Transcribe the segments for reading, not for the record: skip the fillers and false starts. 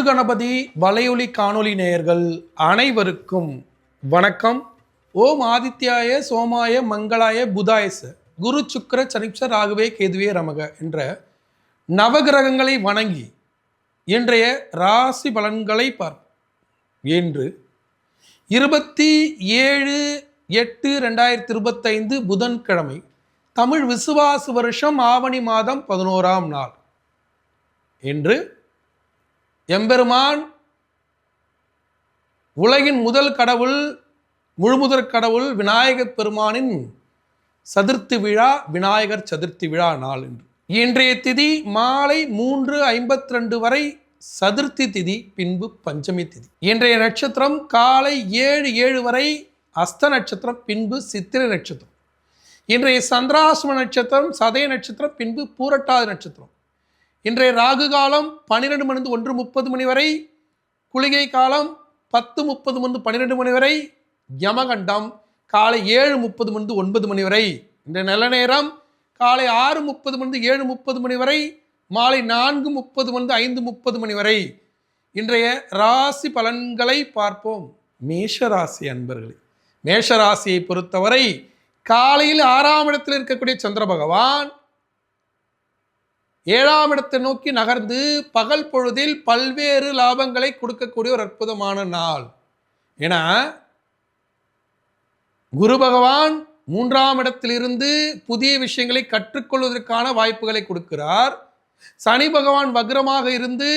கணபதி வலையொலி காணொளி நேயர்கள் அனைவருக்கும் வணக்கம். ஓம் ஆதித்யாய சோமாய மங்களாய புதாயச குரு சுக்கிர சனிப்ச ராகுவே கேதுவே ரமக என்ற நவகிரகங்களை வணங்கி இன்றைய ராசி பலன்களை பார்ப்போம். இன்று 27/8/2025 புதன்கிழமை, தமிழ் விசுவாச வருஷம் ஆவணி மாதம் 11ஆம் நாள். இன்று எம்பெருமான் உலகின் முதல் கடவுள், முழுமுதற் கடவுள் விநாயகர் பெருமானின் சதுர்த்தி விழா, விநாயகர் சதுர்த்தி விழா நாள். இன்றைய திதி மாலை 3:52 வரை சதுர்த்தி திதி, பின்பு பஞ்சமி திதி. இன்றைய நட்சத்திரம் காலை 7:07 வரை அஸ்த நட்சத்திரம், பின்பு சித்திரை நட்சத்திரம். இன்றைய சந்திராசிரம நட்சத்திரம் சதய நட்சத்திரம், பின்பு பூரட்டாதி நட்சத்திரம். இன்றைய ராகு காலம் 12 மணி 1:30 மணி வரை, குளிகை காலம் 10:30 மணி 12 மணி வரை, யமகண்டம் காலை 7:30 மணி 9 மணி வரை. இன்றைய நல்ல நேரம் காலை 6:30 மணி 7:30 மணி வரை, மாலை 4:30 மணி 5:30 மணி வரை. இன்றைய ராசி பலன்களை பார்ப்போம். மேஷராசி அன்பர்களே, மேஷராசியை பொறுத்தவரை காலையில் 6ஆம் இடத்தில் இருக்கக்கூடிய சந்திர பகவான் 7ஆம் இடத்தை நோக்கி நகர்ந்து பகல் பொழுதில் பல்வேறு லாபங்களை கொடுக்கக்கூடிய ஒரு அற்புதமான நாள். ஏன்னா குரு பகவான் 3ஆம் இடத்திலிருந்து புதிய விஷயங்களை கற்றுக்கொள்வதற்கான வாய்ப்புகளை கொடுக்கிறார். சனி பகவான் வக்ரமாக இருந்து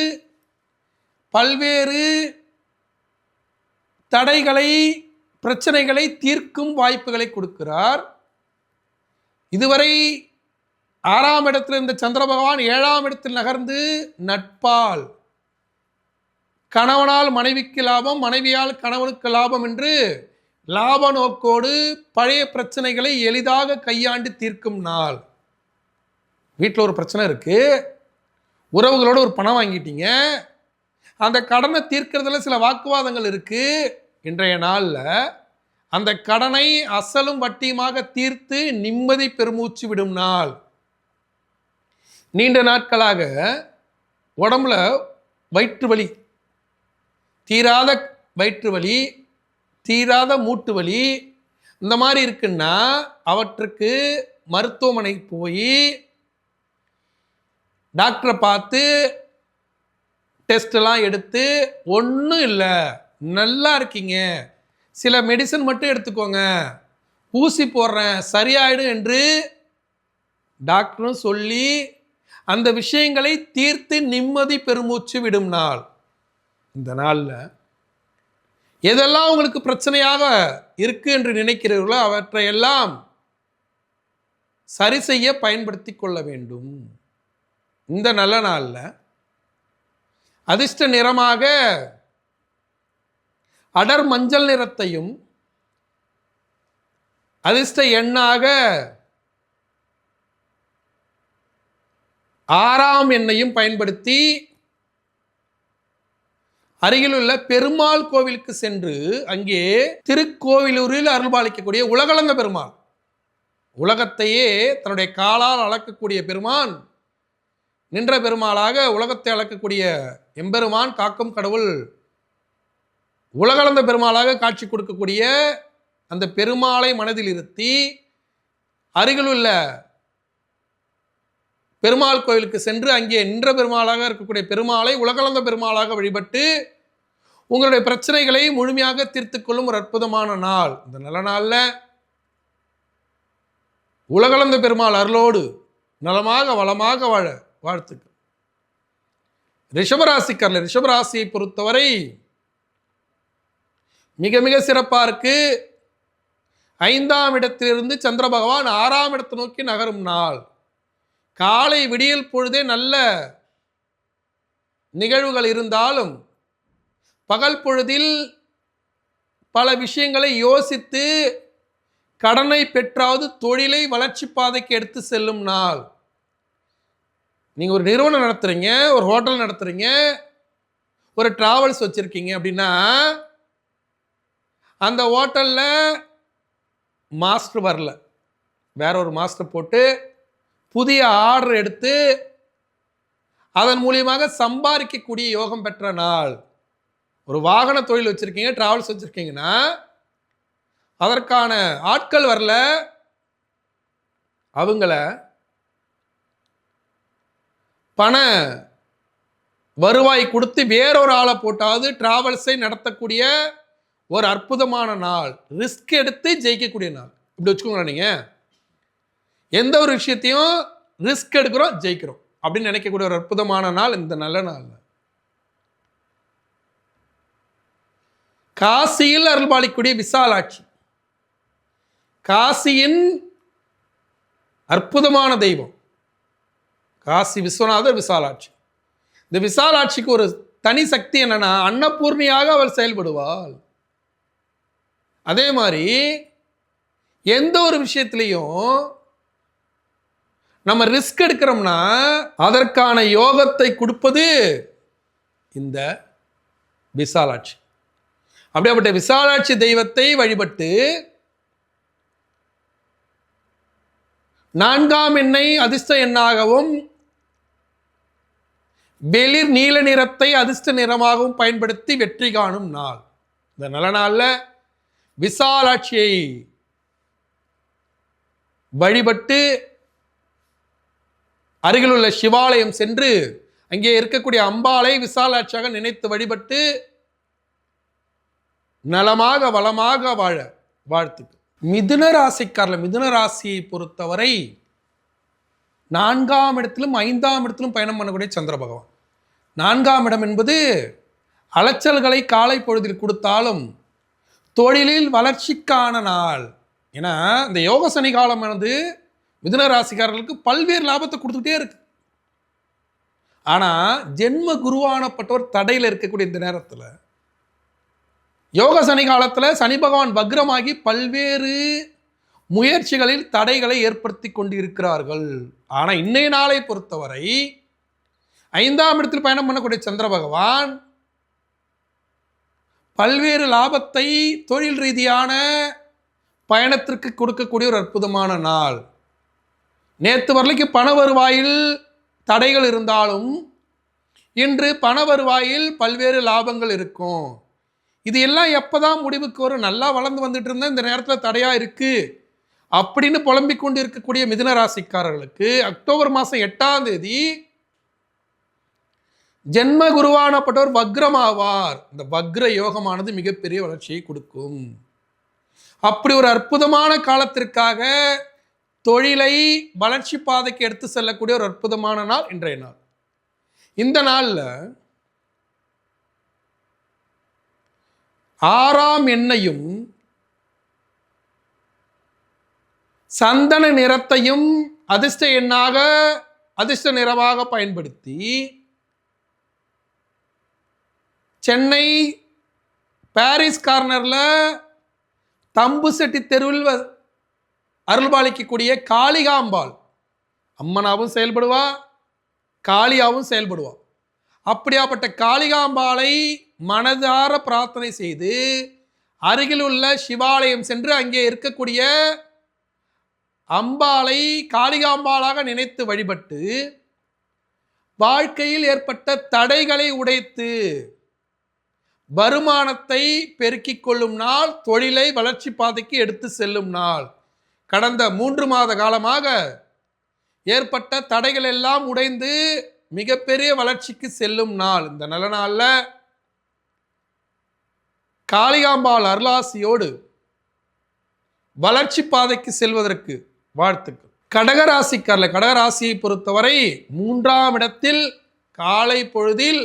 பல்வேறு தடைகளை, பிரச்சனைகளை தீர்க்கும் வாய்ப்புகளை கொடுக்கிறார். இதுவரை 6ஆம் இடத்தில் இருந்த சந்திர பகவான் 7ஆம் இடத்தில் நகர்ந்து நட்பால் கணவனால் மனைவிக்கு லாபம், மனைவியால் கணவனுக்கு லாபம் என்று லாப நோக்கோடு பழைய பிரச்சனைகளை எளிதாக கையாண்டு தீர்க்கும் நாள். வீட்டில் ஒரு பிரச்சனை இருக்கு, உறவுகளோடு ஒரு பணம் வாங்கிட்டீங்க, அந்த கடனை தீர்க்கிறதுல சில வாக்குவாதங்கள் இருக்கு. இன்றைய நாளில் அந்த கடனை அசலும் வட்டியுமாக தீர்த்து நிம்மதி பெருமூச்சு விடும் நாள். நீண்ட நாட்களாக உடம்புல வயிற்று வலி, தீராத வயிற்று வலி, தீராத மூட்டு வலி, இந்த மாதிரி இருக்குன்னா அவற்றுக்கு மருத்துவமனை போய் டாக்டரை பார்த்து டெஸ்ட் எல்லாம் எடுத்து ஒன்றும் இல்லை, நல்லா இருக்கீங்க, சில மெடிசன் மட்டும் எடுத்துக்கோங்க, ஊசி போடுறேன் சரியாயிடும் என்று டாக்டரும் சொல்லி அந்த விஷயங்களை தீர்த்து நிம்மதி பெருமூச்சு விடும் நாள். இந்த நாளில் எதெல்லாம் உங்களுக்கு பிரச்சனையாக இருக்கு என்று நினைக்கிறீர்களோ அவற்றையெல்லாம் சரி செய்ய பயன்படுத்தி கொள்ள வேண்டும். இந்த நல்ல நாளில் அதிர்ஷ்ட நிறமாக அடர் மஞ்சள் நிறத்தையும், அதிர்ஷ்ட எண்ணாக 6ஆம் எண்ணையும் பயன்படுத்தி அருகிலுள்ள பெருமாள் கோவிலுக்கு சென்று அங்கே திருக்கோவிலூரில் அருள்பாலிக்கக்கூடிய உலகளந்த பெருமாள், உலகத்தையே தன்னுடைய காலால் அளக்கக்கூடிய பெருமான், நின்ற பெருமாளாக உலகத்தை அளக்கக்கூடிய எம்பெருமான், காக்கும் கடவுள், உலகளந்த பெருமாளாக காட்சி கொடுக்கக்கூடிய அந்த பெருமாளை மனதில் இருத்தி அருகிலுள்ள பெருமாள் கோவிலுக்கு சென்று அங்கே நின்ற பெருமாளாக இருக்கக்கூடிய பெருமாளை உலகளந்த பெருமாளாக வழிபட்டு உங்களுடைய பிரச்சனைகளை முழுமையாக தீர்த்து கொள்ளும் ஒரு அற்புதமான நாள். இந்த நல்ல நாளில் உலகளந்த பெருமாள் அருளோடு நலமாக வளமாக வாழ வாழ்த்துக்கள். ரிஷபராசிக்காரர்கள், ரிஷபராசியை பொறுத்தவரை மிக மிக சிறப்பாக இருக்கு. 5ஆம் இடத்திலிருந்து சந்திர பகவான் 6ஆம் இடத்தை நோக்கி நகரும் நாள். காலை விடியல் பொழுதே நல்ல நிகழ்வுகள் இருந்தாலும் பகல் பொழுதில் பல விஷயங்களை யோசித்து கடனை பெற்றாவது தொழிலை வளர்ச்சி பாதைக்கு எடுத்து செல்லும் நாள். நீங்கள் ஒரு நிறுவனம் நடத்துறீங்க, ஒரு ஹோட்டல் நடத்துறீங்க, ஒரு டிராவல்ஸ் வச்சுருக்கீங்க அப்படின்னா அந்த ஹோட்டலில் மாஸ்டர் வரல, வேற ஒரு மாஸ்டர் போட்டு புதிய ஆர்டர் எடுத்து அதன் மூலியமாக சம்பாதிக்கக்கூடிய யோகம் பெற்ற நாள். ஒரு வாகன தொழில் வச்சிருக்கீங்க, டிராவல்ஸ் வச்சிருக்கீங்கன்னா அதற்கான ஆட்கள் வரல, அவங்கள பண வருவாய் கொடுத்து வேறொரு ஆளை போட்டாவது டிராவல்ஸை நடத்தக்கூடிய ஒரு அற்புதமான நாள். ரிஸ்க் எடுத்து ஜெயிக்கக்கூடிய நாள். இப்படி வச்சுக்கோங்களேன். நீங்க எந்த ஒரு விஷயத்தையும் ரிஸ்க் எடுக்கிறோம், ஜெயிக்கிறோம் அப்படின்னு நினைக்கக்கூடிய ஒரு அற்புதமான நாள் இந்த நல்ல நாள். காசியில் அருள்பாலிக்கூடிய விசாலாட்சி, காசியின் அற்புதமான தெய்வம் காசி விஸ்வநாதர் விசாலாட்சி. இந்த விசாலாட்சிக்கு ஒரு தனி சக்தி என்னன்னா, அன்னபூர்ணியாக அவள் செயல்படுவாள். அதே மாதிரி எந்த ஒரு விஷயத்திலையும் நம்ம ரிஸ்க் எடுக்கிறோம்னா அதற்கான யோகத்தை கொடுப்பது இந்த விசாலாட்சி. அப்படியாப்பட்ட விசாலாட்சி தெய்வத்தை வழிபட்டு 4ஆம் எண்ணை அதிர்ஷ்ட எண்ணாகவும் வெளிர் நீல நிறத்தை அதிர்ஷ்ட நிறமாகவும் பயன்படுத்தி வெற்றி காணும் நாள். இந்த நல்ல நாள்ல விசாலாட்சியை வழிபட்டு அருகிலுள்ள சிவாலயம் சென்று அங்கே இருக்கக்கூடிய அம்பாளை விசாலாட்சியாக நினைத்து வழிபட்டு நலமாக வளமாக வாழ வாழ்த்துக்கள். மிதுன ராசிக்காரர்கள், மிதுன ராசியை பொறுத்தவரை 4ஆம் இடத்திலும் 5ஆம் இடத்திலும் பயணம் பண்ணக்கூடிய சந்திர பகவான். 4ஆம் இடம் என்பது அலைச்சல்களை காலை பொழுதில் கொடுத்தாலும் தொழிலில் வளர்ச்சிக்கான நாள். ஏன்னா இந்த யோக சனி காலமானது மிதுன ராசிக்காரர்களுக்கு பல்வேறு லாபத்தை கொடுத்துக்கிட்டே இருக்கு. ஆனா ஜென்ம குருவானப்பட்டவர் தடையில் இருக்கக்கூடிய இந்த நேரத்தில் யோக சனி காலத்தில் சனி பகவான் வக்ரமாகி பல்வேறு முயற்சிகளில் தடைகளை ஏற்படுத்தி கொண்டு இருக்கிறார்கள். ஆனால் இன்னைய நாளை பொறுத்தவரை 5ஆம் இடத்தில் பயணம் பண்ணக்கூடிய சந்திர பகவான் பல்வேறு லாபத்தை தொழில் ரீதியான பயணத்திற்கு கொடுக்கக்கூடிய ஒரு அற்புதமான நாள். நேற்று வரலைக்கு பண வருவாயில் தடைகள் இருந்தாலும் இன்று பண வருவாயில் பல்வேறு லாபங்கள் இருக்கும். இது எல்லாம் எப்போதான் முடிவுக்கு வரும்? நல்லா வளர்ந்து வந்துட்டு இருந்தா இந்த நேரத்தில் தடையா இருக்கு அப்படின்னு புலம்பிக் கொண்டு இருக்கக்கூடிய மிதுன ராசிக்காரர்களுக்கு அக்டோபர் மாதம் 8ஆம் தேதி ஜென்ம குருவானப்பட்டவர் வக்ரமாவார். இந்த வக்ர யோகமானது மிகப்பெரிய வளர்ச்சியை கொடுக்கும். அப்படி ஒரு அற்புதமான காலத்திற்காக தொழிலை வளர்ச்சி பாதைக்கு எடுத்து செல்லக்கூடிய ஒரு அற்புதமான நாள் இன்றைய நாள். இந்த நாள்ல 6ஆம் எண்ணையும் சந்தன நிறத்தையும் அதிர்ஷ்ட எண்ணாக அதிர்ஷ்ட நிறமாக பயன்படுத்தி சென்னை பாரிஸ் கார்னர்ல தம்பு செட்டி தெருவில் அருள்பாலிக்கக்கூடிய காளிகாம்பாள் அம்மனாவும் செயல்படுவா, காளியாவும் செயல்படுவா. அப்படியாப்பட்ட காளிகாம்பாளை மனதார பிரார்த்தனை செய்து அருகில் உள்ள சிவாலயம் சென்று அங்கே இருக்கக்கூடிய அம்பாளை காளிகாம்பாளாக நினைத்து வழிபட்டு வாழ்க்கையில் ஏற்பட்ட தடைகளை உடைத்து வருமானத்தை பெருக்கிக் கொள்ளும் நாள், தொழிலை வளர்ச்சி பாதைக்கு எடுத்து செல்லும் நாள். கடந்த 3 மாத காலமாக ஏற்பட்ட தடைகள் எல்லாம் உடைந்து மிகப்பெரிய வளர்ச்சிக்கு செல்லும் நாள். இந்த நல்ல நாள்ல காளிகாம்பாள் அருளாசியோடு வளர்ச்சி பாதைக்கு செல்வதற்கு வாழ்த்துக்கள். கடகராசிக்காரர்கள், கடகராசியை பொறுத்தவரை 3ஆம் இடத்தில் காலை பொழுதில்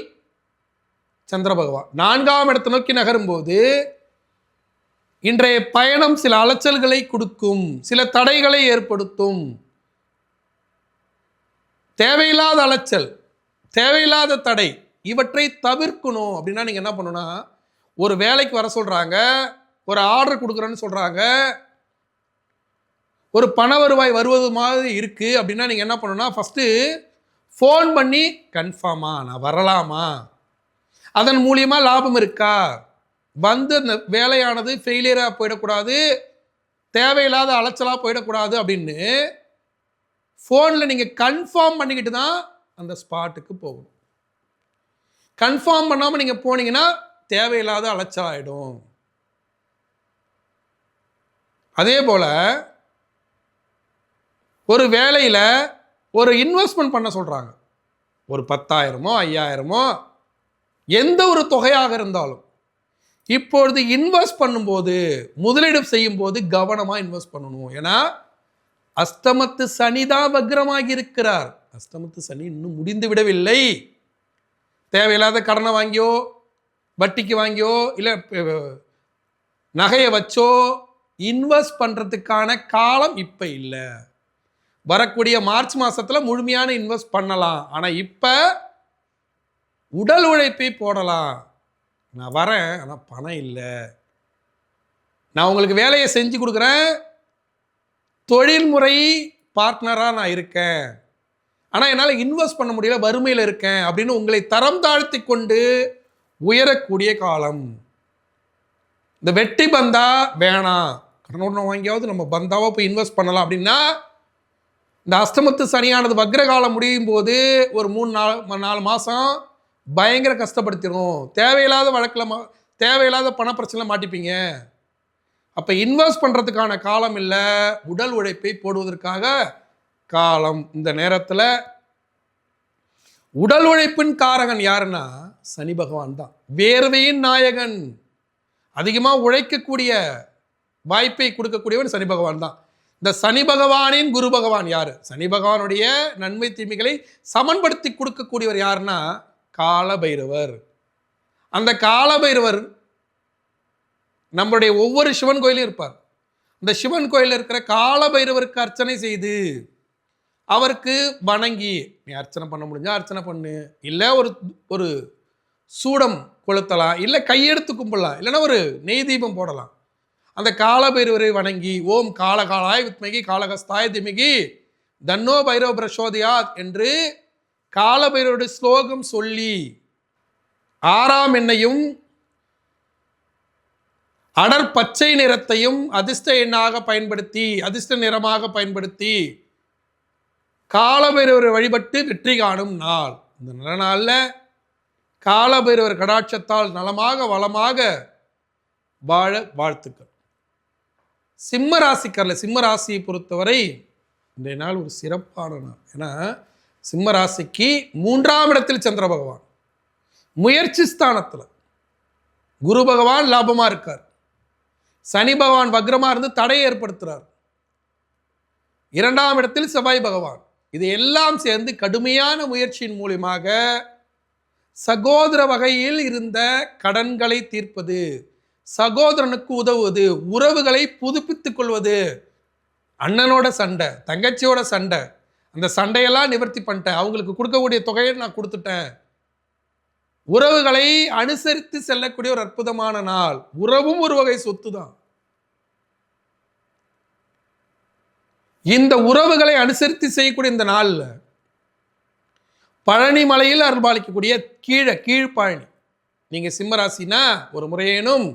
சந்திர பகவான் 4ஆம் இடத்தை நோக்கி நகரும் போது இன்றைய பயணம் சில அலைச்சல்களை கொடுக்கும், சில தடைகளை ஏற்படுத்தும். தேவையில்லாத அலைச்சல், தேவையில்லாத தடை, இவற்றை தவிர்க்கணும். அப்படின்னா நீங்க என்ன பண்ணணும்னா, ஒரு வேலைக்கு வர சொல்றாங்க, ஒரு ஆர்டர் கொடுக்குறேன்னு சொல்றாங்க, ஒரு பண வருவாய் வருவது மாதிரி இருக்கு அப்படின்னா நீங்க என்ன பண்ணணும்னா, ஃபர்ஸ்ட் ஃபோன் பண்ணி கன்ஃபார்மா நான் வரலாமா, அதன் மூலியமா லாபம் இருக்கா, வந்து அந்த வேலையானது ஃபெயிலியராக போயிடக்கூடாது, தேவையில்லாத அலைச்சலாக போயிடக்கூடாது அப்படின்னு ஃபோனில் நீங்கள் கன்ஃபார்ம் பண்ணிக்கிட்டு தான் அந்த ஸ்பாட்டுக்கு போகணும். கன்ஃபார்ம் பண்ணாமல் நீங்கள் போனீங்கன்னா தேவையில்லாத அலைச்சல் ஆகிடும். அதே போல் ஒரு வேலையில் ஒரு இன்வெஸ்ட்மெண்ட் பண்ண சொல்கிறாங்க. ஒரு 10,000மோ 5,000மோ எந்த ஒரு தொகையாக இருந்தாலும் இப்பொழுது இன்வெஸ்ட் பண்ணும்போது, முதலீடு செய்யும் போது கவனமாக இன்வெஸ்ட் பண்ணணும். ஏன்னா அஸ்தமத்து சனி தான் வக்ரமாகி இருக்கிறார். அஸ்தமத்து சனி இன்னும் முடிந்து விடவில்லை. தேவையில்லாத கடனை வாங்கியோ, வட்டிக்கு வாங்கியோ, இல்லை நகையை வச்சோ இன்வெஸ்ட் பண்ணுறதுக்கான காலம் இப்போ இல்லை. வரக்கூடிய மார்ச் மாதத்தில் முழுமையான இன்வெஸ்ட் பண்ணலாம். ஆனால் இப்போ உடல் உழைப்பை போடலாம். நான் வரேன், ஆனால் பணம் இல்லை. நான் உங்களுக்கு வேலையை செஞ்சு கொடுக்குறேன், தொழில்முறை பார்ட்னராக நான் இருக்கேன், ஆனால் என்னால் இன்வெஸ்ட் பண்ண முடியல, வறுமையில் இருக்கேன் அப்படின்னு உங்களை தரம் தாழ்த்தி கொண்டு உயரக்கூடிய காலம். இந்த வெட்டி பந்தா வேணாம், கடனோட வாங்கியாவது நம்ம பந்தாவாக போய் இன்வெஸ்ட் பண்ணலாம் அப்படின்னா, இந்த அஸ்தமத்து சனியானது வக்ரகாலம் முடியும் போது ஒரு 3-4 மாதம் பயங்கர கஷ்டப்படுத்திடும். தேவையில்லாத வழக்கில் தேவையில்லாத பண பிரச்சனை மாட்டிப்பீங்க. அப்போ இன்வெஸ்ட் பண்ணுறதுக்கான காலம் இல்லை, உடல் உழைப்பை போடுவதற்காக காலம். இந்த நேரத்தில் உடல் உழைப்பின் காரகன் யாருன்னா சனி பகவான் தான். வேர்வையின் நாயகன், அதிகமாக உழைக்கக்கூடிய வாய்ப்பை கொடுக்கக்கூடியவன் சனி பகவான் தான். இந்த சனி பகவானின் குரு பகவான் யாரு? சனி பகவானுடைய நன்மை தீமைகளை சமன்படுத்தி கொடுக்கக்கூடியவர் யாருன்னா காலபைரவர். அந்த காலபைரவர் நம்மளுடைய ஒவ்வொரு சிவன் கோயிலும் இருப்பார். அந்த சிவன் கோயிலில் இருக்கிற காலபைரவருக்கு அர்ச்சனை செய்து அவருக்கு வணங்கி, நீ அர்ச்சனை பண்ண முடிஞ்சா அர்ச்சனை பண்ணு, இல்லை ஒரு சூடம் கொளுத்தலாம், இல்லை கையெடுத்து கும்பிடலாம், இல்லைன்னா ஒரு நெய் தீபம் போடலாம். அந்த காலபைரவரை வணங்கி ஓம் காலகாலாய் வித்மகி காலகஸ்தாய் திமிகி தன்னோ பைரவ பிரசோதயாத் என்று காலபைரவருடைய ஸ்லோகம் சொல்லி 6ஆம் எண்ணையும் அடர் பச்சை நிறத்தையும் அதிர்ஷ்ட எண்ணாக பயன்படுத்தி, அதிர்ஷ்ட நிறமாக பயன்படுத்தி காலபைரவரை வழிபட்டு வெற்றி காணும் நாள். இந்த நல்ல நாளில் காலபைரவர் கடாட்சத்தால் நலமாக வளமாக வாழ வாழ்த்துக்கள். சிம்ம ராசிக்காரில் சிம்ம ராசியை பொறுத்தவரை இன்றைய நாள் ஒரு சிறப்பான நாள். ஏன்னா சிம்ம ராசிக்கு 3ஆம் இடத்தில் சந்திர பகவான், முயற்சி ஸ்தானத்தில் குரு பகவான் லாபமாக இருக்கார், சனி பகவான் வக்ரமாக இருந்து தடையை ஏற்படுத்துகிறார், 2ஆம் இடத்தில் செவ்வாய் பகவான். இது எல்லாம் சேர்ந்து கடுமையான முயற்சியின் மூலமாக சகோதர வகையில் இருந்த கடன்களை தீர்ப்பது, சகோதரனுக்கு உதவுவது, உறவுகளை புதுப்பித்துக் கொள்வது, அண்ணனோட சண்டை தங்கச்சியோட சண்டை, அந்த சண்டையெல்லாம் நிவர்த்தி பண்ணிட்டேன், அவங்களுக்கு கொடுக்கக்கூடிய தொகையை நான் கொடுத்துட்டேன். உறவுகளை அனுசரித்து செல்லக்கூடிய ஒரு அற்புதமான நாள். உறவும் ஒரு வகை சொத்து தான். இந்த உறவுகளை அனுசரித்து செய்யக்கூடிய இந்த நாளில் பழனி மலையில் அருள்பாலிக்கக்கூடிய கீழ்பழனி, நீங்கள் சிம்மராசினா ஒரு முறையேனும்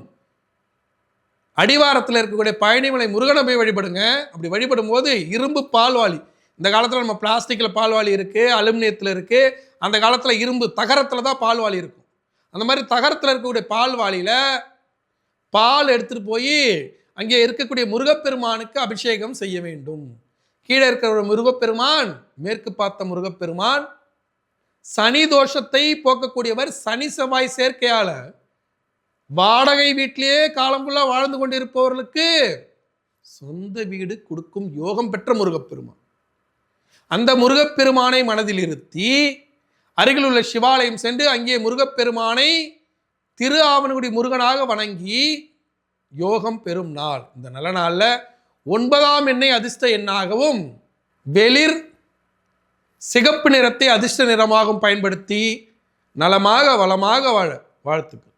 அடிவாரத்தில் இருக்கக்கூடிய பழனிமலை முருகனை போய் வழிபடுங்க. அப்படி வழிபடும் போது இரும்பு பால்வாளி, இந்த காலத்தில் நம்ம பிளாஸ்டிக்கில் பால்வாளி இருக்குது, அலுமினியத்தில் இருக்குது, அந்த காலத்தில் இரும்பு தகரத்தில் தான் பால்வாளி இருக்கும். அந்த மாதிரி தகரத்தில் இருக்கக்கூடிய பால்வாளியில் பால் எடுத்துகிட்டு போய் அங்கே இருக்கக்கூடிய முருகப்பெருமானுக்கு அபிஷேகம் செய்ய வேண்டும். கீழே இருக்கிற முருகப்பெருமான் மேற்கு பார்த்த முருகப்பெருமான் சனி தோஷத்தை போக்கக்கூடியவர். சனி செவ்வாய் சேர்க்கையால வாடகை வீட்டிலேயே காலம் ஃபுல்லாக வாழ்ந்து கொண்டிருப்பவர்களுக்கு சொந்த வீடு கொடுக்கும் யோகம் பெற்ற முருகப்பெருமான். அந்த முருகப்பெருமானை மனதில் இருத்தி அருகில் உள்ள சிவாலயம் சென்று அங்கே முருகப்பெருமானை திரு ஆவணகுடி முருகனாக வணங்கி யோகம் பெறும் நாள். இந்த நல்ல நாளில் 9ஆம் எண்ணை அதிர்ஷ்ட எண்ணாகவும் வெளிர் சிகப்பு நிறத்தை அதிர்ஷ்ட நிறமாகவும் பயன்படுத்தி நலமாக வளமாக வாழ வாழ்த்துக்கள்.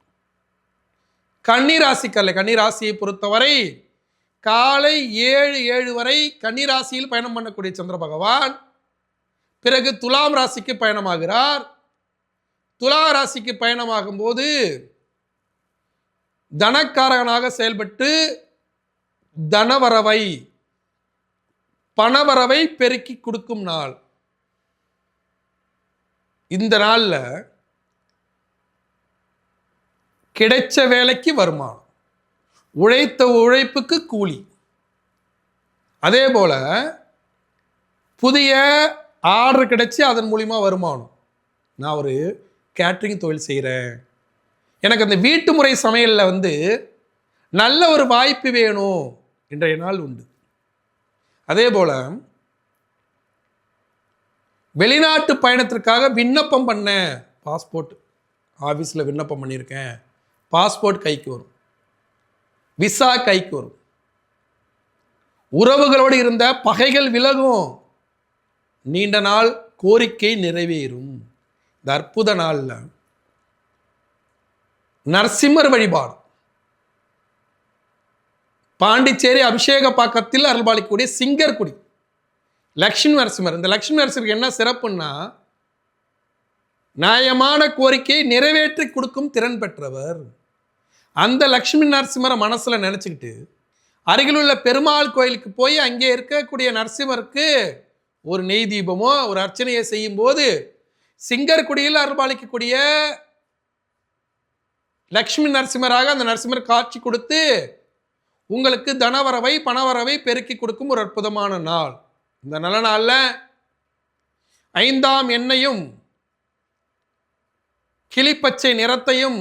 கன்னிராசியை பொறுத்தவரை காலை 7 வரை கன்னிராசியில் பயணம் பண்ணக்கூடிய சந்திர பகவான் பிறகு துலாம் ராசிக்கு பயணமாகிறார். துலா ராசிக்கு பயணமாகும் போது தனக்காரகனாக செயல்பட்டு தனவரவை பணவரவை பெருக்கி கொடுக்கும் நாள். இந்த நாளில் கிடைச்ச வேலைக்கு வருமானம், உழைத்த உழைப்புக்கு கூலி, அதே போல புதிய ஆர்டர் கிடைச்சி அதன் மூலிமா வருமானம். நான் ஒரு கேட்ரிங் தொழில் செய்கிறேன், எனக்கு அந்த வீட்டு முறை சமையலில் நல்ல ஒரு வாய்ப்பு வேணும் இன்றைய நாள் உண்டு. அதே போல வெளிநாட்டு பயணத்திற்காக விண்ணப்பம் பண்ணேன், பாஸ்போர்ட் ஆஃபீஸில் விண்ணப்பம் பண்ணியிருக்கேன், பாஸ்போர்ட் கைக்கு வரும், விசா கைக்கு வரும், உறவுகளோடு இருந்த பகைகள் விலகும், நீண்ட நாள் கோரிக்கை நிறைவேறும். இந்த அற்புத நாளில் நரசிம்மர் வழிபாடு, பாண்டிச்சேரி அபிஷேக பாக்கத்தில் அருள்பாலிக்கக்கூடிய சிங்கர்குடி லக்ஷ்மி நரசிம்மர். இந்த லக்ஷ்மி நரசிம்மருக்கு என்ன சிறப்புன்னா, நியாயமான கோரிக்கையை நிறைவேற்றி கொடுக்கும் திறன் பெற்றவர். அந்த லக்ஷ்மி நரசிம்மரை மனசுல நினைச்சுக்கிட்டு அருகில் உள்ள பெருமாள் கோயிலுக்கு போய் அங்கே இருக்கக்கூடிய நரசிம்மருக்கு ஒரு நெய் தீபமோ ஒரு அர்ச்சனையை செய்யும் போது சிங்கர்குடியில் அருள்பாலிக்கக்கூடிய லக்ஷ்மி நரசிம்மராக அந்த நரசிம்மர் காட்சி கொடுத்து உங்களுக்கு தனவரவை பணவரவை பெருக்கி கொடுக்கும் ஒரு அற்புதமான நாள். இந்த நல்ல நாளில் 5ஆம் எண்ணையும் கிளிப்பச்சை நிறத்தையும்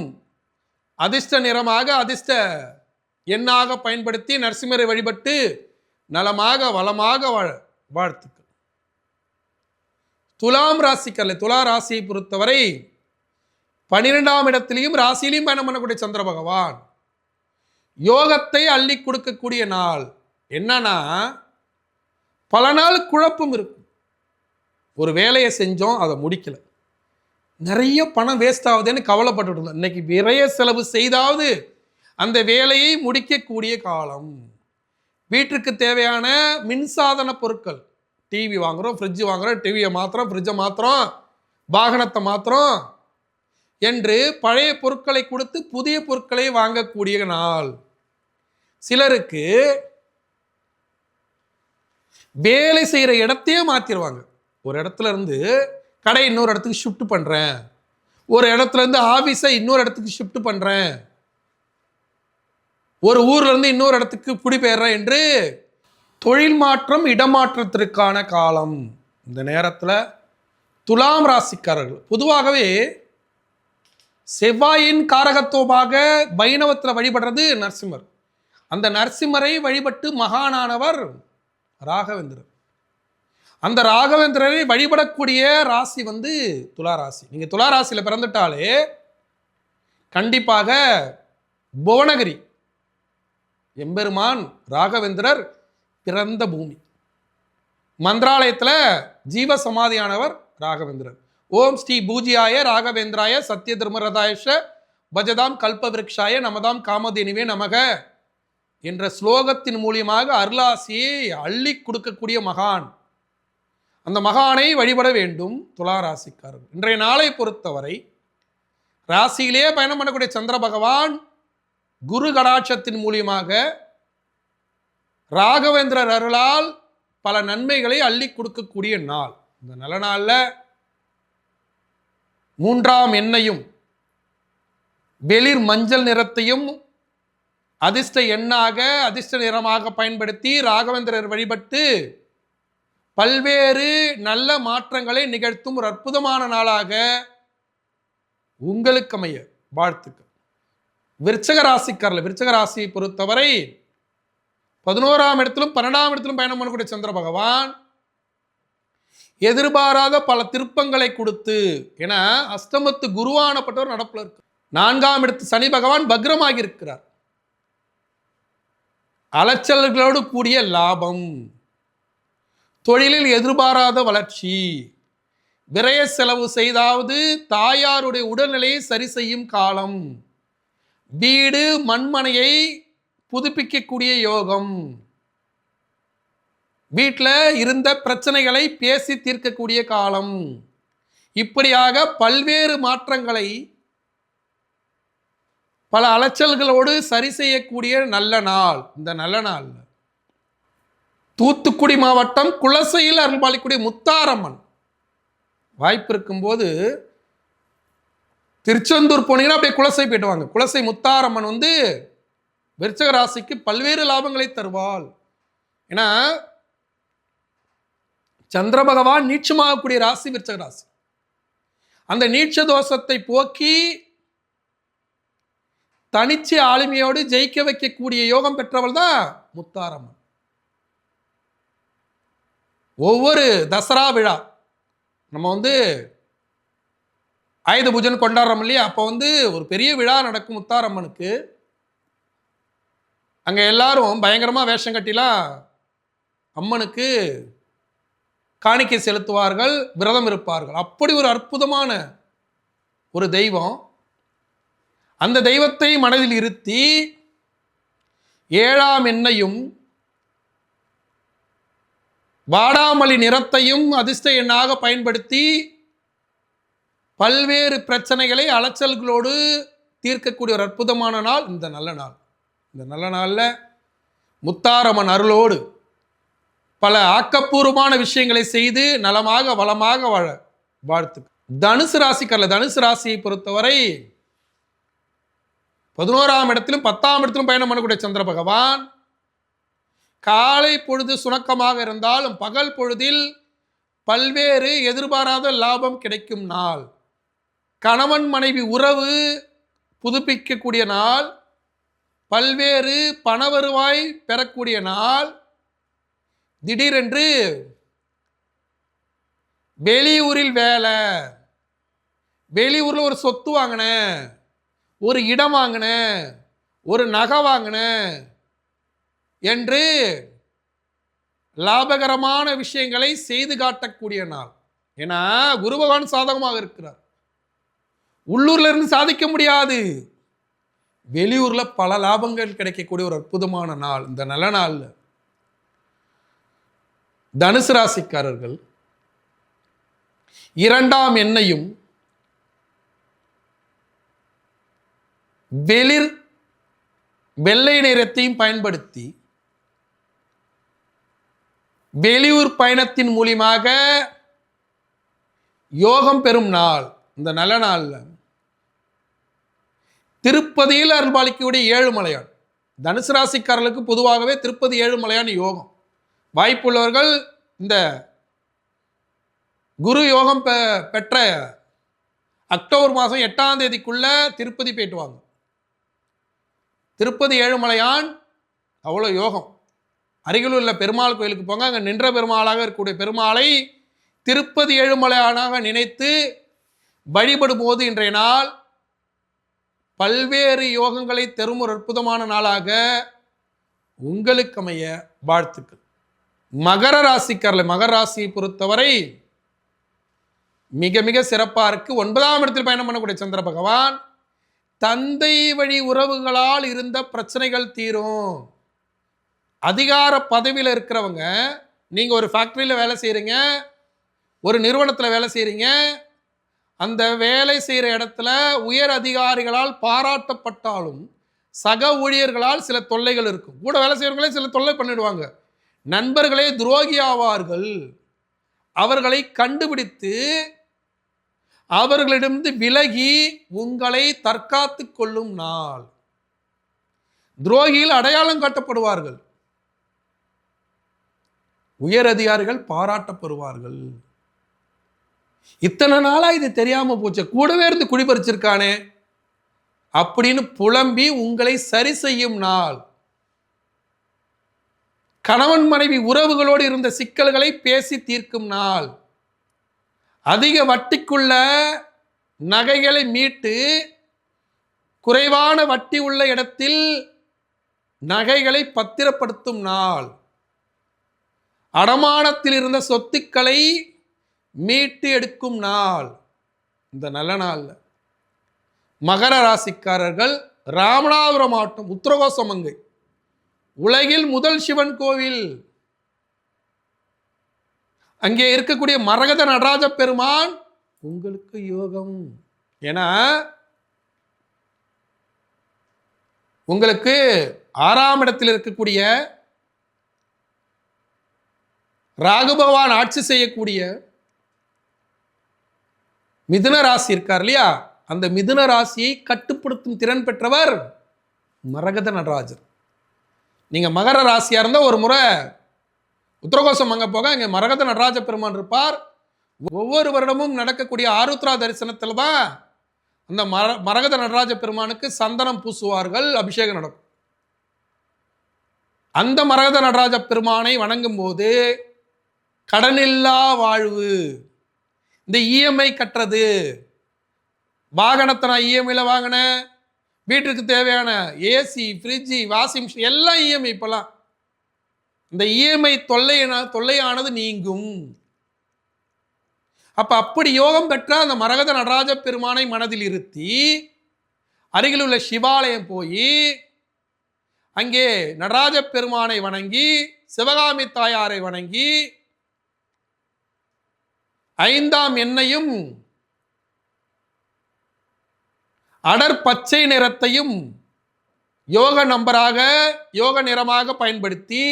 அதிர்ஷ்ட நிறமாக அதிர்ஷ்ட எண்ணாக பயன்படுத்தி நரசிம்மரை வழிபட்டு நலமாக வளமாக வாழ்த்துக்கள். துலாம் ராசிக்கல்ல, துலா ராசியை பொறுத்தவரை 12ஆம் இடத்திலையும் ராசியிலையும் பயணம் பண்ணக்கூடிய சந்திர பகவான் யோகத்தை அள்ளி கொடுக்கக்கூடிய நாள். என்னன்னா, பல நாள் குழப்பம் இருக்கும். ஒரு வேலையை செஞ்சோம், அதை முடிக்கல, நிறைய பணம் வேஸ்ட் ஆகுதுன்னு கவலைப்பட்டு இருந்தோம். இன்னைக்கு விரைய செலவு செய்தாவது அந்த வேலையை முடிக்கக்கூடிய காலம். வீட்டுக்கு தேவையான மின்சாதன பொருட்கள், டிவி வாங்குறோம், ஃப்ரிட்ஜ் வாங்குறோம், டிவியை மாத்திரம், ஃப்ரிட்ஜை மாத்திரம், வாகனத்தை மாத்திரம் என்று பழைய பொருட்களை கொடுத்து புதிய பொருட்களை வாங்கக்கூடிய நாள். சிலருக்கு வேலை செய்கிற இடத்தையே மாற்றிடுவாங்க. ஒரு இடத்துல இருந்து கடை இன்னொரு இடத்துக்கு ஷிஃப்ட் பண்ணுறேன், ஒரு இடத்துல இருந்து ஆஃபீஸை இன்னொரு இடத்துக்கு ஷிஃப்ட் பண்ணுறேன், ஒரு ஊர்ல இருந்து இன்னொரு இடத்துக்கு குடிபெயர்றேன் என்று தொழில் மாற்றம் இடமாற்றத்திற்கான காலம். இந்த நேரத்தில் துலாம் ராசிக்காரர்கள் பொதுவாகவே செவ்வாயின் காரகத்துவமாக வைணவத்தில் வழிபடுறது நரசிம்மர். அந்த நரசிம்மரை வழிபட்டு மகானானவர் ராகவேந்திரர். அந்த ராகவேந்திரரை வழிபடக்கூடிய ராசி துலா ராசி. நீங்க துலா ராசியில பிறந்துட்டாலே கண்டிப்பாக புவனகிரி எம்பெருமான் ராகவேந்திரர் பிறந்த பூமி. மந்திராலயத்தில் ஜீவ சமாதியானவர் ராகவேந்திரர். ஓம் ஸ்ரீ பூஜ்யாய ராகவேந்திராய சத்ய தர்மரதாயஷ பஜதாம் கல்பவிருக்ஷாய நமதாம் காமதேனுவே நமக என்ற ஸ்லோகத்தின் மூலியமாக அருளாசியை அள்ளி கொடுக்கக்கூடிய மகான். அந்த மகானை வழிபட வேண்டும் துலா ராசிக்காரர்கள். இன்றைய நாளை பொறுத்தவரை ராசியிலே பயணம் பண்ணக்கூடிய சந்திர பகவான் குரு கடாட்சத்தின் மூலியமாக ராகவேந்திரர் அருளால் பல நன்மைகளை அள்ளி கொடுக்கக்கூடிய நாள். இந்த நல்ல நாளில் 3ஆம் எண்ணையும் வெளிர் மஞ்சள் நிறத்தையும் அதிர்ஷ்ட எண்ணாக அதிர்ஷ்ட நிறமாக பயன்படுத்தி ராகவேந்திரர் வழிபட்டு பல்வேறு நல்ல மாற்றங்களை நிகழ்த்தும் ஒரு அற்புதமான நாளாக உங்களுக்கு அமைய வாழ்த்துக்கள். விருச்சக ராசிக்காரர்கள், விருச்சக ராசியை பொறுத்தவரை 11ஆம் இடத்திலும் 12ஆம் இடத்திலும் பயணம் பண்ணக்கூடிய சந்திர பகவான் எதிர்பாராத பல திருப்பங்களை கொடுத்து, என அஷ்டமத்து குருவானப்பட்டவர் நடப்புல இருக்கு. 4ஆம் இடத்து சனி பகவான் பக்ரமாகி இருக்கிறார். அலைச்சல்களோடு கூடிய லாபம், தொழிலில் எதிர்பாராத வளர்ச்சி, விரய செலவு செய்தாவது தாயாருடைய உடல்நிலையை சரி செய்யும் காலம், வீடு மண்மனையை புதுப்பிக்கக்கூடிய யோகம், வீட்டில் இருந்த பிரச்சனைகளை பேசி தீர்க்கக்கூடிய காலம், இப்படியாக பல்வேறு மாற்றங்களை பல அலைச்சல்களோடு சரி செய்யக்கூடிய நல்ல நாள். இந்த நல்ல நாள் தூத்துக்குடி மாவட்டம் குலசையில் அருள்பாலிக்கூடிய முத்தாரம்மன் வாய்ப்பு இருக்கும்போது திருச்செந்தூர் போனீங்கன்னா அப்படியே குலசை போயிட்டு வாங்க. குலசை முத்தாரம்மன் வந்து விருச்சிக ராசிக்கு பல்வேறு லாபங்களை தருவாள். ஏன்னா சந்திர பகவான் நீட்சமாகக்கூடிய ராசி விருச்சிக ராசி. அந்த நீட்ச தோஷத்தை போக்கி தனிச்சு ஆளுமையோடு ஜெயிக்க வைக்கக்கூடிய யோகம் பெற்றவள் தான் முத்தாரம்மன். ஒவ்வொரு தசரா விழா நம்ம வந்து ஆயுத பூஜை கொண்டாடுறோம் இல்லையா, அப்போ வந்து ஒரு பெரிய விழா நடக்கும் முத்தாரம்மனுக்கு. அங்கே எல்லாரும் பயங்கரமாக வேஷம் கட்டிலாம் அம்மனுக்கு காணிக்கை செலுத்துவார்கள், விரதம் இருப்பார்கள். அப்படி ஒரு அற்புதமான ஒரு தெய்வம். அந்த தெய்வத்தை மனதில் இருத்தி 7ஆம் எண்ணையும் வாடாமல்லி நிறத்தையும் அதிர்ஷ்ட எண்ணாக பயன்படுத்தி பல்வேறு பிரச்சனைகளை அலைச்சல்களோடு தீர்க்கக்கூடிய ஒரு அற்புதமான நாள் இந்த நல்ல நாள். இந்த நல்ல நாளில் முத்தாரம்மன் அருளோடு பல ஆக்கப்பூர்வமான விஷயங்களை செய்து நலமாக வளமாக வாழ வாழ்த்து. தனுசு ராசிக்காரர்கள், தனுசு ராசியை பொறுத்தவரை 11ஆம் இடத்திலும் 10ஆம் இடத்திலும் பயணம் பண்ணக்கூடிய சந்திர பகவான் காலை பொழுது சுணக்கமாக இருந்தாலும் பகல் பொழுதில் பல்வேறு எதிர்பாராத லாபம் கிடைக்கும் நாள். கணவன் மனைவி உறவு புதுப்பிக்கக்கூடிய நாள். பல்வேறு பண வருவாய் பெறக்கூடிய நாள். திடீரென்று வெளியூரில் வேலை, வெளியூரில் ஒரு சொத்து வாங்கினேன், ஒரு இடம் வாங்கினேன், ஒரு நகை வாங்கினேன் என்று லாபகரமான விஷயங்களை செய்து காட்டக்கூடிய நாள். ஏன்னா குரு பகவான் சாதகமாக இருக்கிறார். உள்ளூர்ல இருந்து சாதிக்க முடியாது, வெளியூர்ல பல லாபங்கள் கிடைக்கக்கூடிய ஒரு அற்புதமான நாள் இந்த நல்ல நாள். தனுசு ராசிக்காரர்கள் 2ஆம் எண்ணையும் வெளிர் வெள்ளை நிறத்தையும் பயன்படுத்தி வெளியூர் பயணத்தின் மூலியமாக யோகம் பெறும் நாள் இந்த நல்ல நாள்ல. திருப்பதியில் அருள்பாலிக்கக்கூடிய ஏழுமலையான். தனுசு ராசிக்காரர்களுக்கு பொதுவாகவே திருப்பதி ஏழுமலையான் யோகம். வாய்ப்புள்ளவர்கள் இந்த குரு யோகம் பெற்ற அக்டோபர் மாதம் 8ஆம் தேதிக்குள்ள திருப்பதி போயிட்டு வாங்க. திருப்பதி ஏழுமலையான் அவ்வளோ யோகம். அருகில் உள்ள பெருமாள் கோயிலுக்கு போங்க. அங்கே நின்ற பெருமாளாக இருக்கக்கூடிய பெருமாளை திருப்பதி ஏழுமலையானாக நினைத்து வழிபடும் போது இன்றைய நாள் பல்வேறு யோகங்களை தரும் ஒரு அற்புதமான நாளாக உங்களுக்கு அமைய வாழ்த்துக்கள். மகர ராசிக்காரர்கள், மகர ராசியை பொறுத்தவரை மிக மிக சிறப்பாக இருக்கு. 9ஆம் இடத்தில் பயணம் பண்ணக்கூடிய சந்திர பகவான் தந்தை வழி உறவுகளால் இருந்த பிரச்சனைகள் தீரும். அதிகார பதவியில் இருக்கிறவங்க, நீங்க ஒரு ஃபேக்டரியில் வேலை செய்யறீங்க, ஒரு நிறுவனத்தில் வேலை செய்யறீங்க, அந்த வேலை செய்கிற இடத்துல உயர் அதிகாரிகளால் பாராட்டப்பட்டாலும் சக ஊழியர்களால் சில தொல்லைகள் இருக்கும். கூட வேலை செய்யறவங்களே சில தொல்லை பண்ணிடுவாங்க. நண்பர்களே துரோகி ஆவார்கள். அவர்களை கண்டுபிடித்து அவர்களிடமிருந்து விலகி உங்களை தற்காத்து கொள்ளும் நாள். துரோகிகள் அடையாளம் காட்டப்படுவார்கள், உயர் அதிகாரிகள் பாராட்டப்படுவார்கள். இத்தனை நாளா இது தெரியாம போச்சு, கூடவே இருந்து குடிபறிச்சிருக்கானே அப்படின்னு புலம்பி உங்களை சரி செய்யும் நாள். கணவன் மனைவி உறவுகளோடு இருந்த சிக்கல்களை பேசி தீர்க்கும் நாள். அதிக வட்டிக்குள்ள நகைகளை மீட்டு குறைவான வட்டி உள்ள இடத்தில் நகைகளை பத்திரப்படுத்தும் நாள். அடமானத்தில் இருந்த சொத்துக்களை மீட்டு எடுக்கும் நாள் இந்த நல்ல நாள்ல. மகர ராசிக்காரர்கள் ராமநாதபுரம் மாவட்டம் உத்தரகோசமங்கை உலகில் முதல் சிவன் கோவில், அங்கே இருக்கக்கூடிய மரகத நடராஜ பெருமான் உங்களுக்கு யோகம். ஏன்னா உங்களுக்கு 6ஆம் இடத்தில் இருக்கக்கூடிய ராகு பகவான் ஆட்சி செய்யக்கூடிய மிதுன ராசி இருக்கார் இல்லையா, அந்த மிதுன ராசியை கட்டுப்படுத்தும் திறன் பெற்றவர் மரகத நடராஜர். நீங்க மகர ராசியா இருந்தா ஒரு முறை உத்தரகோசம் அங்க போக இங்க மரகத நடராஜ பெருமான் இருப்பார். ஒவ்வொரு வருடமும் நடக்கக்கூடிய ஆருத்ரா தரிசனத்தில் தான் அந்த மரகத நடராஜ பெருமானுக்கு சந்தனம் பூசுவார்கள், அபிஷேகம் நடக்கும். அந்த மரகத நடராஜ பெருமானை வணங்கும் போது கடனில்லா வாழ்வு, இந்த இஎம்ஐ கட்டுறது, வாகனத்தை நான் இஎம்ஐல வாங்கினேன், வீட்டுக்கு தேவையான ஏசி, ஃப்ரிட்ஜி, வாஷிங் மிஷின் எல்லாம் இஎம்ஐ. இப்பெல்லாம் இந்த இஎம்ஐ தொல்லையானது நீங்கும். அப்படி யோகம் பெற்ற அந்த மரகத நடராஜ பெருமானை மனதில் இருத்தி அருகில் உள்ள சிவாலயம் போய் அங்கே நடராஜ பெருமானை வணங்கி சிவகாமி தாயாரை வணங்கி 5ஆம் எண்ணையும் அடர் பச்சை நிறத்தையும் யோக நம்பராக யோக நிறமாக பயன்படுத்தி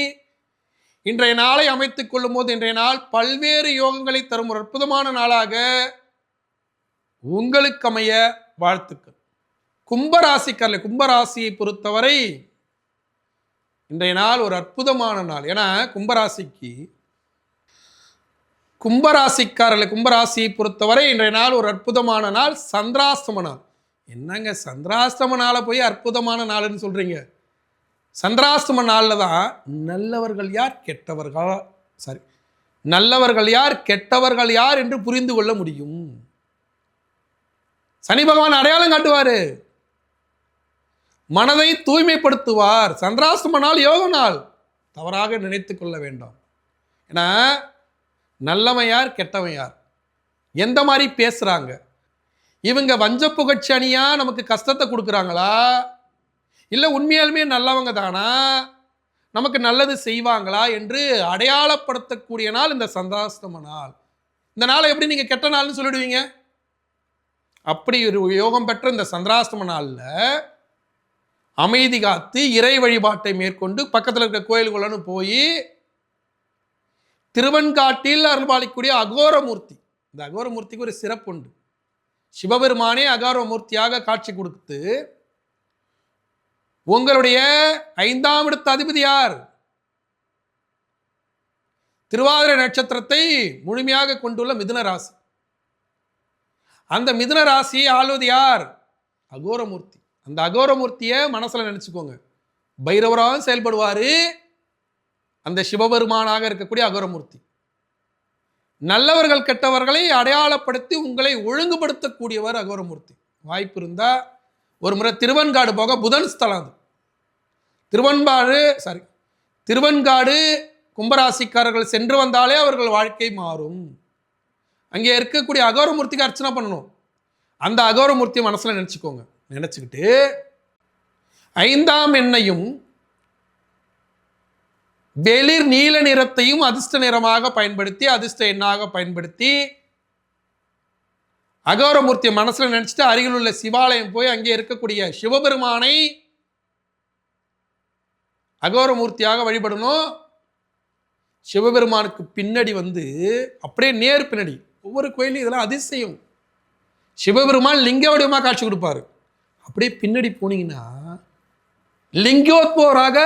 இன்றைய நாளை அமைத்துக் கொள்ளும் போது இன்றைய நாள் பல்வேறு யோகங்களை தரும் ஒரு அற்புதமான நாளாக உங்களுக்கு அமைய வாழ்த்துக்கள். கும்பராசிக்காரர்கள், கும்பராசியை பொறுத்தவரை இன்றைய நாள் ஒரு அற்புதமான நாள். ஏன்னா கும்பராசிக்காரர்கள், கும்பராசியை பொறுத்தவரை இன்றைய நாள் ஒரு அற்புதமான நாள், சந்திராஷ்டம நாள். என்னங்க சந்திராஷ்டம நாளை போய் அற்புதமான நாள்னு சொல்றீங்க? சந்திராஷ்டம நாளில் தான் நல்லவர்கள் யார் கெட்டவர்கள் யார் என்று புரிந்து கொள்ள முடியும். சனி பகவான் அடையாளம் காட்டுவார், மனதை தூய்மைப்படுத்துவார். சந்திராஷ்டம நாள் யோக நாள், தவறாக நினைத்து கொள்ள வேண்டாம். ஏன்னா நல்லவன் யார் கெட்டவன் யார், எந்த மாதிரி பேசுறாங்க, இவங்க வஞ்ச புகழ்ச்சி அணியா நமக்கு கஷ்டத்தை கொடுக்குறாங்களா, இல்லை உண்மையாலுமே நல்லவங்க தானா, நமக்கு நல்லது செய்வாங்களா என்று அடையாளப்படுத்தக்கூடிய நாள் இந்த சந்திராஷ்டம நாள். இந்த நாளை எப்படி நீங்கள் கெட்ட நாள்னு சொல்லிடுவீங்க? அப்படி ஒரு யோகம் பெற்ற இந்த சந்திராஷ்டம நாளில் அமைதி காத்து இறை வழிபாட்டை மேற்கொண்டு பக்கத்தில் இருக்கிற கோயில்களுன்னு போய் திருவெண்காட்டில் அருள்பாலிக்கூடிய அகோரமூர்த்தி, இந்த அகோரமூர்த்திக்கு ஒரு சிறப்பு உண்டு. சிவபெருமானே அகோரமூர்த்தியாக காட்சி கொடுத்து உங்களுடைய 5ஆம் இடத்து அதிபதி யார்? திருவாதிரை நட்சத்திரத்தை முழுமையாக கொண்டுள்ள மிதுன ராசி. அந்த மிதுன ராசியை ஆள்வது யார்? அகோரமூர்த்தி. அந்த அகோரமூர்த்தியை மனசுல நினைச்சுக்கோங்க. பைரவராக செயல்படுவாரு அந்த சிவபெருமானாக இருக்கக்கூடிய அகோரமூர்த்தி. நல்லவர்கள் கெட்டவர்களை அடையாளப்படுத்தி உங்களை ஒழுங்குபடுத்தக்கூடியவர் அகோரமூர்த்தி. வாய்ப்பு இருந்தா ஒரு முறை திருவெண்காடு போக, புதன் ஸ்தலம் அது, திருவெண்காடு கும்பராசிக்காரர்கள் சென்று வந்தாலே அவர்கள் வாழ்க்கை மாறும். அங்கே இருக்கக்கூடிய அகோரமூர்த்திக்கு அர்ச்சனை பண்ணணும். அந்த அகோரமூர்த்தியை மனசுல நினைச்சுக்கோங்க. நினைச்சுக்கிட்டு 5ஆம் எண்ணையும் வெளிர் நீல நிறத்தையும் அதிர்ஷ்ட நிறமாக பயன்படுத்தி, அதிர்ஷ்ட எண்ணாக பயன்படுத்தி அகோரமூர்த்தியை மனசுல நினைச்சிட்டு அருகில் உள்ள சிவாலயம் போய் அங்கே இருக்கக்கூடிய சிவபெருமானை அகோரமூர்த்தியாக வழிபடணும். சிவபெருமானுக்கு பின்னாடி அப்படியே நேர் பின்னாடி, ஒவ்வொரு கோயிலும் இதெல்லாம் அதிசயம், சிவபெருமான் லிங்க வடிவமாக காட்சி கொடுப்பாரு. அப்படியே பின்னாடி போனீங்கன்னா லிங்கோத்பவராக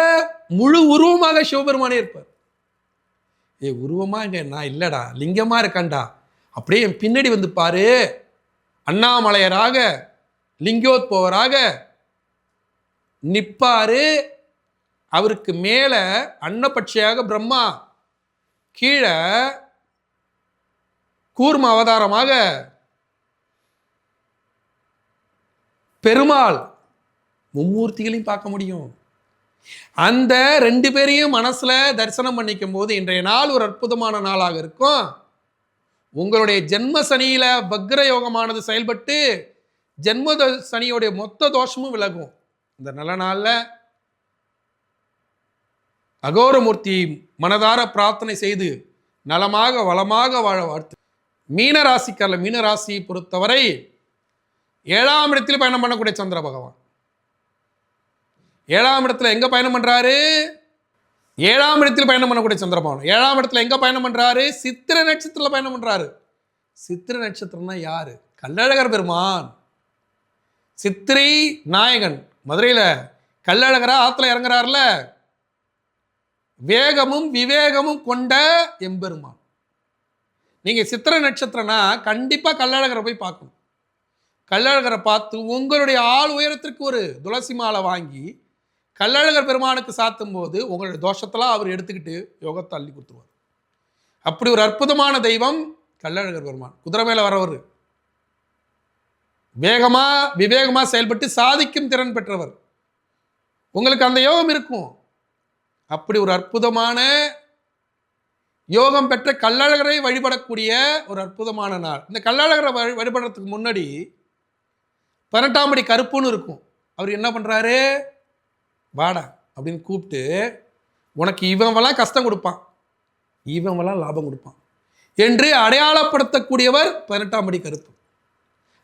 முழு உருவமாக சிவபெருமானே இருப்பார். உருவமா இங்க நான் இல்லடா, லிங்கமா இருக்காண்டா, அப்படியே என் பின்னாடி பாரு, அண்ணாமலையராக லிங்கோத்பவராக நிப்பாரு. அவருக்கு மேல அன்னபட்சியாக பிரம்மா, கீழே கூர்ம அவதாரமாக பெருமாள், மும்மூர்த்திகளையும் பார்க்க முடியும். அந்த 2 பேரையும் மனசுல தரிசனம் பண்ணிக்கும் போது இன்றைய நாள் ஒரு அற்புதமான நாளாக இருக்கும். உங்களுடைய ஜென்ம சனியில வக்ர யோகமானது செயல்பட்டு ஜென்ம சனியோடைய மொத்த தோஷமும் விலகும். இந்த நல்ல நாள்ல அகோரமூர்த்தி மனதார பிரார்த்தனை செய்து நலமாக வளமாக வாழ வாழ்த்து. மீனராசியை பொறுத்தவரை 7ஆம் இடத்தில் பயணம் பண்ணக்கூடிய சந்திர பகவான் 7ஆம் இடத்துல எங்க பயணம் பண்றாரு? 7ஆம் இடத்தில் பயணம் பண்ணக்கூடிய சந்திர பகவான் 7ஆம் இடத்துல எங்க பயணம் பண்றாரு? சித்திரை நட்சத்திரத்துல பயணம் பண்றாரு. சித்திரை நட்சத்திரம்னா யாரு? கள்ளழகர் பெருமான். சித்திரை நாயகன் மதுரையில் கள்ளழகரா ஆத்துல இறங்குறாருல, வேகமும் விவேகமும் கொண்ட எம்பெருமான். நீங்க சித்திரை நட்சத்திரம்னா கண்டிப்பா கள்ளழகரை போய் பார்க்கணும். கள்ளழகரை பார்த்து உங்களுடைய ஆள் உயரத்திற்கு ஒரு துளசி மாலை வாங்கி கள்ளழகர் பெருமானுக்கு சாத்தும் போது உங்களுடைய தோஷத்தெல்லாம் அவர் எடுத்துக்கிட்டு யோகத்தை அள்ளி கொடுத்துருவார். அப்படி ஒரு அற்புதமான தெய்வம் கள்ளழகர் பெருமான். குதிரை மேல வரவர், வேகமா விவேகமா செயல்பட்டு சாதிக்கும் திறன் பெற்றவர். உங்களுக்கு அந்த யோகம் இருக்கும். அப்படி ஒரு அற்புதமான யோகம் பெற்ற கள்ளழகரை வழிபடக்கூடிய ஒரு அற்புதமான நாள். இந்த கள்ளழகரை வழிபடுறதுக்கு முன்னாடி 18ஆம் படி கருப்புன்னு இருக்கும். அவர் என்ன பண்றாரு, வாடா அப்படின்னு கூப்பிட்டு உனக்கு இவன்லாம் கஷ்டம் கொடுப்பான், இவன்லாம் லாபம் கொடுப்பான் என்று அடையாளப்படுத்தக்கூடியவர் 18ஆம் படி கருப்பு.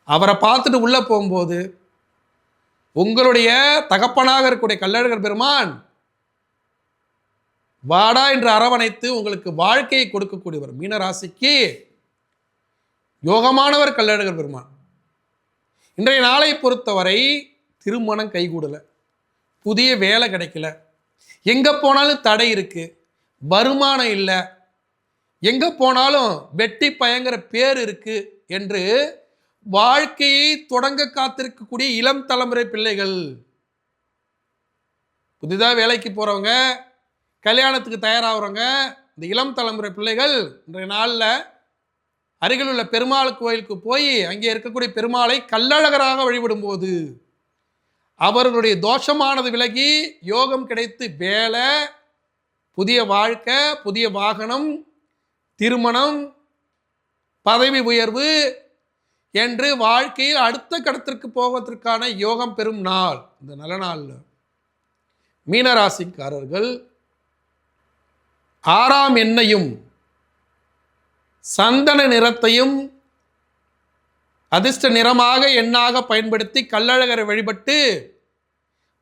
அவரை பார்த்துட்டு உள்ள போகும்போது உங்களுடைய தகப்பனாக இருக்கக்கூடிய கள்ளழகர் பெருமான் வாடா என்று அரவணைத்து உங்களுக்கு வாழ்க்கையை கொடுக்கக்கூடியவர். மீனராசிக்கு யோகமானவர் கள்ளழகர் பெருமான். இன்றைய நாளை பொறுத்தவரை திருமணம் கைகூடலை, புதிய வேலை கிடைக்கல, எங்கே போனாலும் தடை இருக்கு, வருமானம் இல்லை, எங்கே போனாலும் வெட்டி பயங்கர பேர் இருக்கு என்று வாழ்க்கையை தொடங்க காத்திருக்கக்கூடிய இளம் தலைமுறை பிள்ளைகள், புதிதாக வேலைக்கு போகிறவங்க, கல்யாணத்துக்கு தயாராகிறவங்க, இந்த இளம் தலைமுறை பிள்ளைகள் இன்றைய நாளில் அருகில் உள்ள பெருமாள் கோயிலுக்கு போய் அங்கே இருக்கக்கூடிய பெருமாளை கள்ளழகராக வழிபடும் போது அவர்களுடைய தோஷமானது விலகி யோகம் கிடைத்து வேலை, புதிய வாழ்க்கை, புதிய வாகனம், திருமணம், பதவி உயர்வு என்று வாழ்க்கையில் அடுத்த கட்டத்திற்கு போவதற்கான யோகம் பெறும் நாள் இந்த நல்ல நாளில் மீனராசிக்காரர்கள் 6ஆம் எண்ணையும் சந்தன நிறத்தையும் அதிர்ஷ்ட நிறமாக எண்ணாக பயன்படுத்தி கள்ளழகரை வழிபட்டு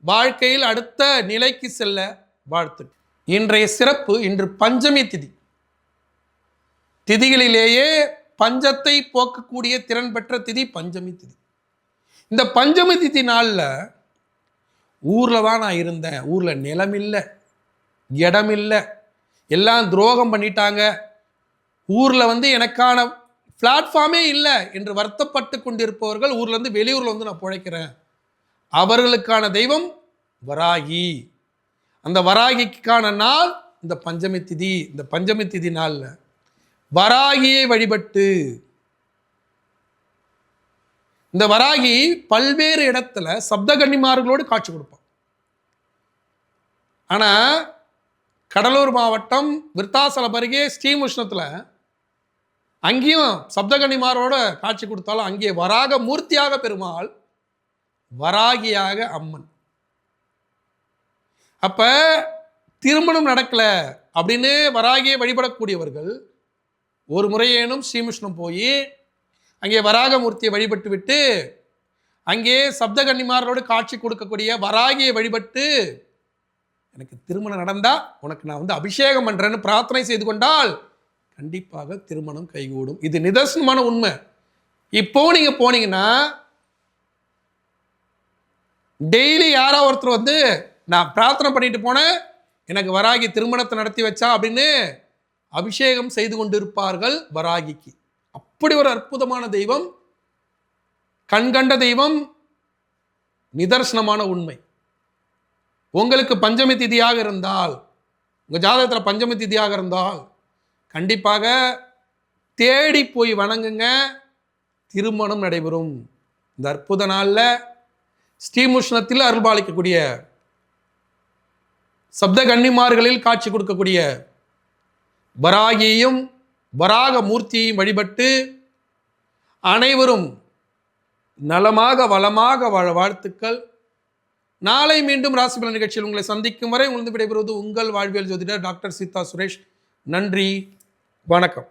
வாழ்க்கையில் அடுத்த நிலைக்கு செல்ல வாழ்த்து. இன்றைய சிறப்பு, இன்று பஞ்சமி திதி. திதிகளிலேயே பஞ்சத்தை போக்கக்கூடிய திறன் பெற்ற திதி பஞ்சமி திதி. இந்த பஞ்சமி திதி நாளில் ஊரில் தான் நான் இருந்தேன், ஊரில் நிலம் இல்லை, இடம் இல்லை, எல்லாம் துரோகம் பண்ணிட்டாங்க, ஊரில் எனக்கான பிளாட்ஃபார்மே இல்லை என்று வருத்தப்பட்டு கொண்டிருப்பவர்கள் ஊர்லேருந்து வெளியூரில் நான் பிழைக்கிறேன். அவர்களுக்கான தெய்வம் வராகி. அந்த வராகிக்கான நாள் இந்த பஞ்சமி திதி. இந்த பஞ்சமி திதி நாளில் வராகியை வழிபட்டு, இந்த வராகி பல்வேறு இடத்துல சப்தகன்னிமார்களோடு காட்சி கொடுப்பான். ஆனால் கடலூர் மாவட்டம் விருத்தாசலம் அருகே ஸ்ரீமுஷ்ணத்தில் அங்கேயும் சப்தகன்னிமாரோட காட்சி கொடுத்தாலும் அங்கே வராக மூர்த்தியாக பெருமாள், வராகியாக அம்மன். அப்ப திருமணம் நடக்கல அப்படின்னு வராகியை வழிபடக்கூடியவர்கள் ஒரு முறையேனும் ஸ்ரீமுஷ்ணம் போய் அங்கே வராக மூர்த்தியை வழிபட்டு விட்டு அங்கே சப்தகன்னிமாரோடு காட்சி கொடுக்கக்கூடிய வராகியை வழிபட்டு எனக்கு திருமணம் நடந்தா உனக்கு நான் அபிஷேகம் பண்றேன்னு பிரார்த்தனை செய்து கொண்டால் கண்டிப்பாக திருமணம் கைகூடும். இது நிதர்சனமான உண்மை. இப்போ நீங்க போனீங்கன்னா டெய்லி யாரோ ஒருத்தர் நான் பிரார்த்தனை பண்ணிட்டு போனேன், எனக்கு வராகி திருமணத்தை நடத்தி வச்சா அப்படின்னு அபிஷேகம் செய்து கொண்டிருப்பார்கள் வராகிக்கு. அப்படி ஒரு அற்புதமான தெய்வம், கண்கண்ட தெய்வம், நிதர்சனமான உண்மை. உங்களுக்கு பஞ்சமி திதியாக இருந்தால், உங்க ஜாதகத்தில் பஞ்சமி திதியாக இருந்தால் கண்டிப்பாக தேடி போய் வணங்குங்க, திருமணம் நடைபெறும். இந்த அற்புத நாளில் ஸ்ரீமுஷ்ணத்தில் அருள்பாலிக்கக்கூடிய சப்த கன்னிமார்களில் காட்சி கொடுக்கக்கூடிய வராகியையும் வராக மூர்த்தியையும் வழிபட்டு அனைவரும் நலமாக வளமாக வாழ வாழ்த்துக்கள். நாளை மீண்டும் ராசிபலன் நிகழ்ச்சியில் உங்களை சந்திக்கும் வரை உங்களுக்கு விடைபெறுவது உங்கள் வாழ்வியல் ஜோதிடர் டாக்டர் சீதா சுரேஷ். நன்றி, வணக்கம்.